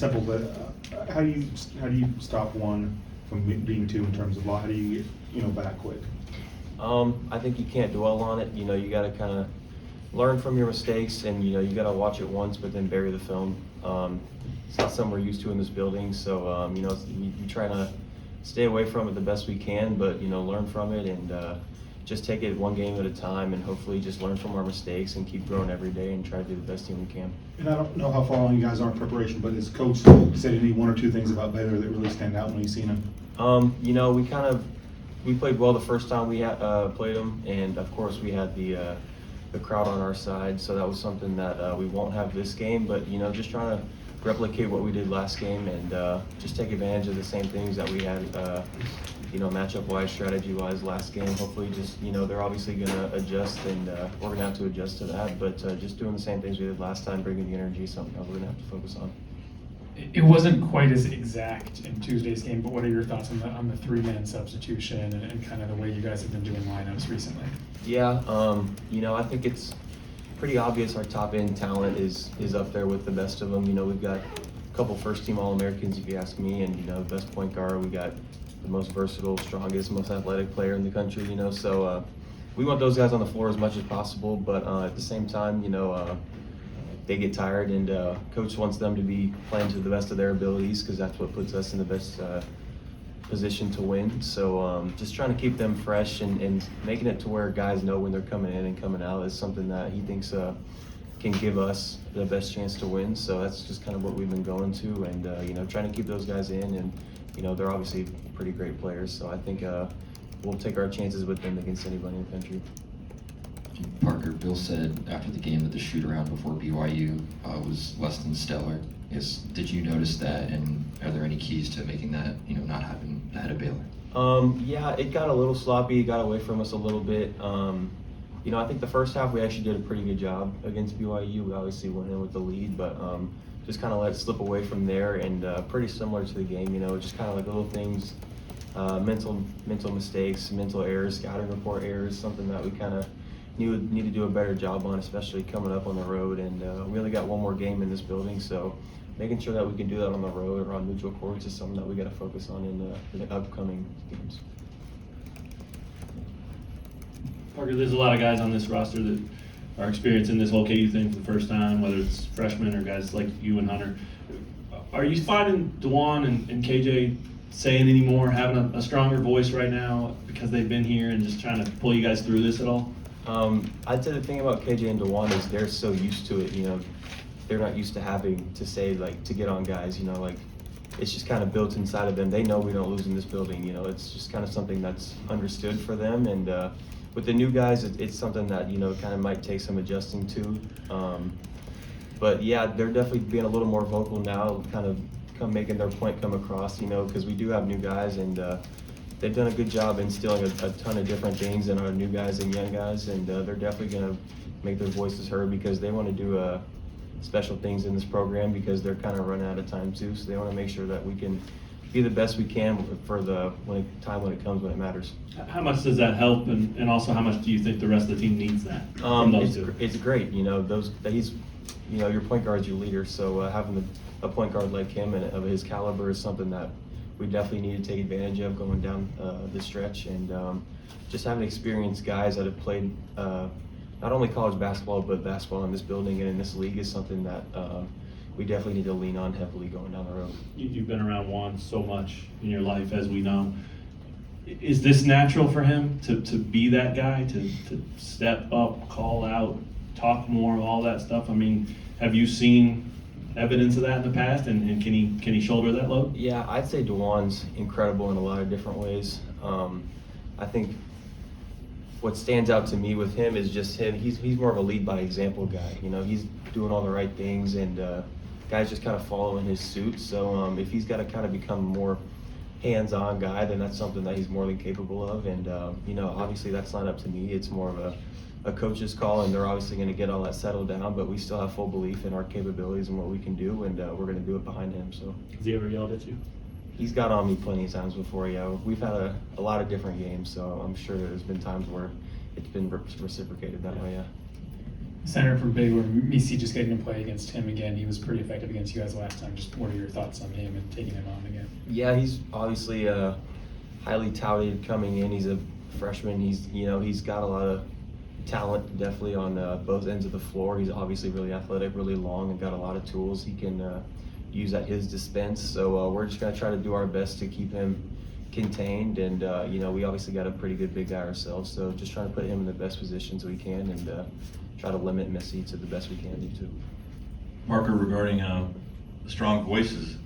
Simple, but how do you stop one from being two in terms of law? How do you get back quick? I think you can't dwell on it. You got to kind of learn from your mistakes, and you got to watch it once, but then bury the film. It's not something we're used to in this building, so you try to stay away from it the best we can, but learn from it and just take it one game at a time, and hopefully just learn from our mistakes and keep growing every day and try to be the best team we can. And I don't know how far along you guys are in preparation, but as coach said, you need one or two things about Baylor that really stand out when you've seen them. We played well the first time we played them, and of course we had the crowd on our side, so that was something that we won't have this game. But just trying to replicate what we did last game and just take advantage of the same things that we had, matchup-wise, strategy-wise last game. Hopefully, just they're obviously going to adjust, and we're going to have to adjust to that. But just doing the same things we did last time, bringing the energy, is something that we're going to have to focus on. It wasn't quite as exact in Tuesday's game, but what are your thoughts on the three-man substitution and kind of the way you guys have been doing lineups recently? Yeah, I think it's pretty obvious our top-end talent is up there with the best of them. We've got a couple first-team All-Americans, if you ask me, and the best point guard. We got the most versatile, strongest, most athletic player in the country. So we want those guys on the floor as much as possible, but at the same time, they get tired, and coach wants them to be playing to the best of their abilities, because that's what puts us in the best position to win. So just trying to keep them fresh and making it to where guys know when they're coming in and coming out is something that he thinks can give us the best chance to win. So that's just kind of what we've been going to, and trying to keep those guys in, and they're obviously pretty great players. So I think we'll take our chances with them against anybody in the country. Parker, Bill said after the game that the shoot around before BYU was less than stellar. Did you notice that, and are there any keys to making that not happen ahead of Baylor? Yeah, it got a little sloppy. It got away from us a little bit. I think the first half we actually did a pretty good job against BYU. We obviously went in with the lead, but just kind of let it slip away from there, and pretty similar to the game. Just kind of like little things, mental mistakes, mental errors, scouting report errors, something that we kind of need to do a better job on, especially coming up on the road. And we only got one more game in this building, so making sure that we can do that on the road or on neutral courts is something that we got to focus on in the upcoming games. Parker, there's a lot of guys on this roster that are experiencing this whole KU thing for the first time, whether it's freshmen or guys like you and Hunter. Are you finding DeJuan and KJ saying any more, having a stronger voice right now because they've been here and just trying to pull you guys through this at all? I'd say the thing about KJ and DeJuan is they're so used to it. They're not used to having to say, to get on guys. It's just kind of built inside of them. They know we don't lose in this building. It's just kind of something that's understood for them. And with the new guys, it's something that kind of might take some adjusting to. But yeah, they're definitely being a little more vocal now, kind of making their point come across. Because we do have new guys, and they've done a good job instilling a ton of different things in our new guys and young guys, and they're definitely going to make their voices heard, because they want to do special things in this program, because they're kind of running out of time too. So they want to make sure that we can be the best we can for the time when it comes, when it matters. How much does that help, and also how much do you think the rest of the team needs that from those two? It's great. Your point guard is your leader, so having a point guard like him and of his caliber is something that we definitely need to take advantage of going down this stretch, and just having experienced guys that have played not only college basketball, but basketball in this building and in this league is something that we definitely need to lean on heavily going down the road. You've been around Juan so much in your life, as we know. Is this natural for him to be that guy, to step up, call out, talk more, all that stuff? I mean, have you seen evidence of that in the past, and can he shoulder that load? Yeah, I'd say DeJuan's incredible in a lot of different ways. I think what stands out to me with him is just him. He's more of a lead by example guy. He's doing all the right things, and guys just kind of follow in his suit. So if he's got to kind of become a more hands-on guy, then that's something that he's more than capable of. And obviously that's not up to me. It's more of a coach's call, and they're obviously going to get all that settled down, but we still have full belief in our capabilities and what we can do, and we're going to do it behind him. So Has he ever yelled at you? He's got on me plenty of times before. Yeah, we've had a lot of different games, so I'm sure there's been times where it's been reciprocated that way. Yeah. Center from Baylor, Misi, just getting to play against him again. He was pretty effective against you guys last time. Just what are your thoughts on him and taking him on again? Yeah, he's obviously highly touted coming in. He's a freshman. He's got a lot of talent definitely on both ends of the floor. He's obviously really athletic, really long, and got a lot of tools he can use at his dispense. So we're just gonna try to do our best to keep him contained, and we obviously got a pretty good big guy ourselves. So just trying to put him in the best positions we can, and try to limit Missy to the best we can do too. Parker, regarding the strong voices,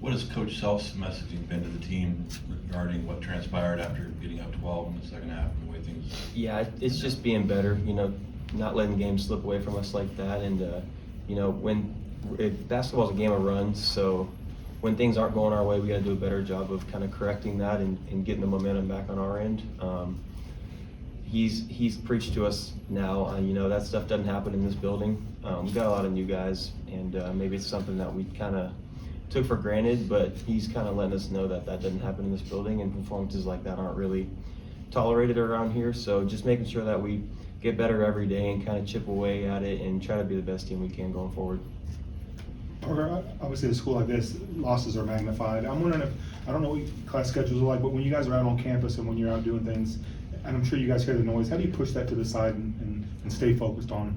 what has Coach Self's messaging been to the team regarding what transpired after getting up 12 in the second half and the way things? Yeah, it's just being better, not letting games slip away from us like that. And, basketball's a game of runs, so when things aren't going our way, we got to do a better job of kind of correcting that and getting the momentum back on our end. He's preached to us now, that stuff doesn't happen in this building. We've got a lot of new guys, and maybe it's something that we kind of took for granted, but he's kind of letting us know that doesn't happen in this building, and performances like that aren't really tolerated around here. So just making sure that we get better every day and kind of chip away at it and try to be the best team we can going forward. Parker, obviously, at a school like this, losses are magnified. I'm wondering I don't know what class schedules are like, but when you guys are out on campus and when you're out doing things, and I'm sure you guys hear the noise, how do you push that to the side and stay focused on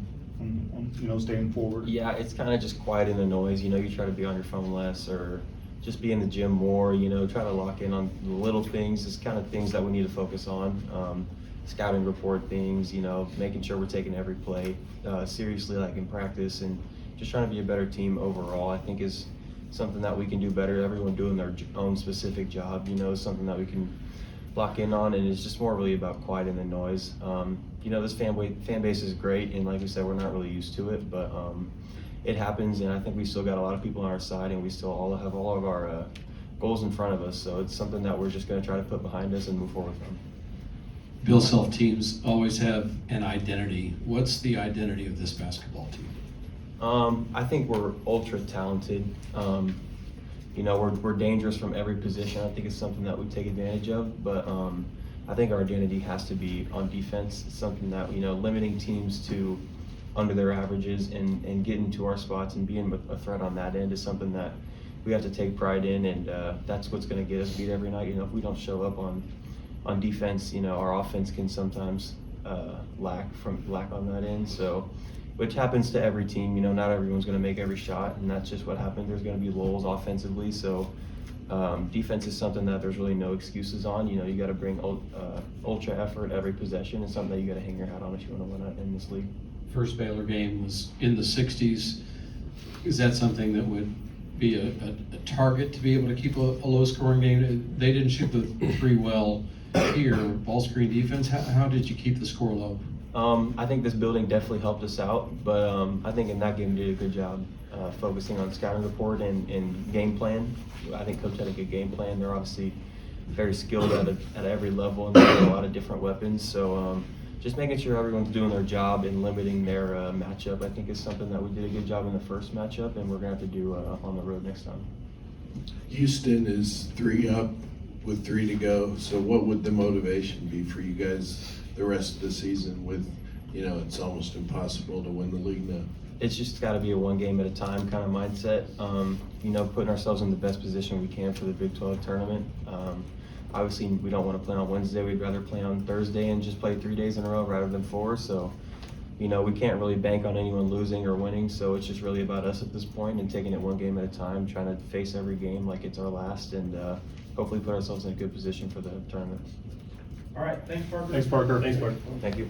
staying forward? Yeah, it's kind of just quieting the noise. You try to be on your phone less, or just be in the gym more. Try to lock in on the little things. It's kind of things that we need to focus on. Scouting report things. Making sure we're taking every play seriously, like in practice, and just trying to be a better team overall. I think is something that we can do better. Everyone doing their own specific job. Is something that we can lock in on, and it's just more really about quieting the noise. This fan base is great, and like we said, we're not really used to it, but it happens, and I think we still got a lot of people on our side, and we still all have all of our goals in front of us, so it's something that we're just going to try to put behind us and move forward from. Bill Self teams always have an identity. What's the identity of this basketball team? I think we're ultra talented. We're dangerous from every position. I think it's something that we take advantage of, but I think our identity has to be on defense. It's something that, limiting teams to under their averages and getting to our spots and being a threat on that end is something that we have to take pride in, and that's what's going to get us beat every night. If we don't show up on defense, our offense can sometimes lack on that end. So, which happens to every team. Not everyone's going to make every shot, and that's just what happens. There's going to be lulls offensively. So defense is something that there's really no excuses on. You got to bring ultra effort every possession. It's something that you got to hang your hat on if you want to win in this league. First Baylor game was in the 60s. Is that something that would be a target to be able to keep a low-scoring game? They didn't shoot the three well here. Ball screen defense. How did you keep the score low? I think this building definitely helped us out, but I think in that game we did a good job focusing on scouting report and game plan. I think Coach had a good game plan. They're obviously very skilled at every level, and they have a lot of different weapons. So just making sure everyone's doing their job and limiting their matchup, I think, is something that we did a good job in the first matchup, and we're going to have to do on the road next time. Houston is 3 up with 3 to go. So what would the motivation be for you guys the rest of the season with, it's almost impossible to win the league now? It's just got to be a one game at a time kind of mindset. Putting ourselves in the best position we can for the Big 12 tournament. Obviously, we don't want to play on Wednesday. We'd rather play on Thursday and just play 3 days in a row rather than 4. So, we can't really bank on anyone losing or winning. So it's just really about us at this point and taking it one game at a time, trying to face every game like it's our last, and hopefully put ourselves in a good position for the tournament. All right, thanks, Parker. Thanks, Parker. Thanks, Parker. Thank you.